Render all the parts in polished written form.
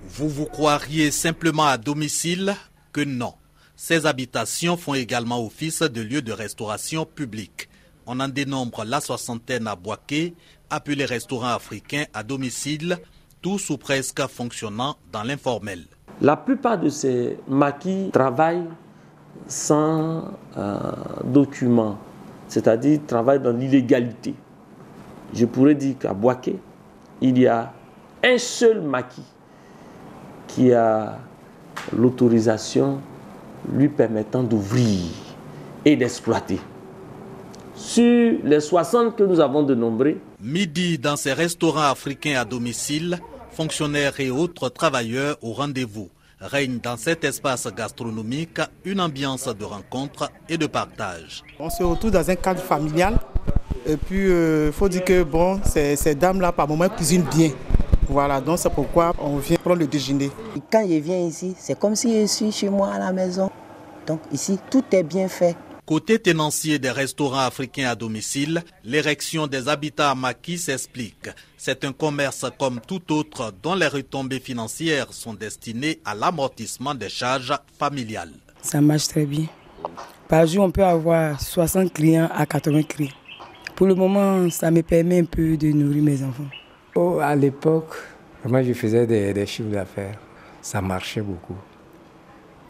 Vous vous croiriez simplement à domicile que non. Ces habitations font également office de lieux de restauration publique. On en dénombre la soixantaine à Boaké, appelés restaurants africains à domicile, tous ou presque fonctionnant dans l'informel. La plupart de ces maquis travaillent sans documents, c'est-à-dire travaillent dans l'illégalité. Je pourrais dire qu'à Boaké, il y a un seul maquis qui a l'autorisation lui permettant d'ouvrir et d'exploiter. Sur les 60 que nous avons dénombrés. Midi dans ces restaurants africains à domicile, fonctionnaires et autres travailleurs au rendez-vous. Règne dans cet espace gastronomique une ambiance de rencontre et de partage. On se retrouve dans un cadre familial. Et puis, il faut dire que bon, ces dames-là, par moment, cuisinent bien. Voilà, donc c'est pourquoi on vient prendre le déjeuner. Quand je viens ici, c'est comme si je suis chez moi à la maison. Donc ici, tout est bien fait. Côté tenancier des restaurants africains à domicile, l'érection des habitats à maquis s'explique. C'est un commerce comme tout autre dont les retombées financières sont destinées à l'amortissement des charges familiales. Ça marche très bien. Par jour, on peut avoir 60 clients à 80 clients. Pour le moment, ça me permet un peu de nourrir mes enfants. Oh, à l'époque, moi je faisais des chiffres d'affaires. Ça marchait beaucoup.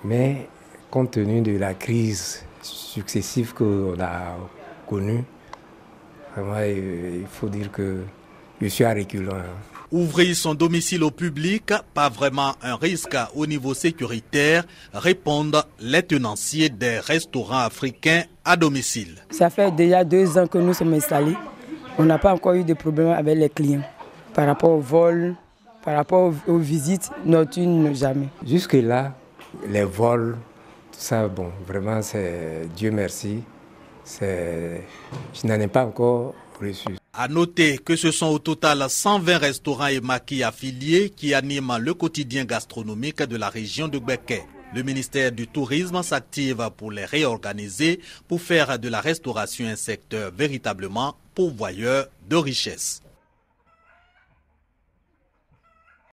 Mais compte tenu de la crise successive qu'on a connue, vraiment, il faut dire que je suis à reculons. Ouvrir son domicile au public, pas vraiment un risque au niveau sécuritaire, répondent les tenanciers des restaurants africains à domicile. Ça fait déjà 2 ans que nous sommes installés. On n'a pas encore eu de problème avec les clients. Par rapport au vol, par rapport aux visites nocturnes, jamais. Jusque-là, les vols, tout ça, bon, vraiment, c'est Dieu merci. Je n'en ai pas encore reçu. À noter que ce sont au total 120 restaurants et maquis affiliés qui animent le quotidien gastronomique de la région de Gbeke. Le ministère du Tourisme s'active pour les réorganiser, pour faire de la restauration un secteur véritablement pourvoyeur de richesses.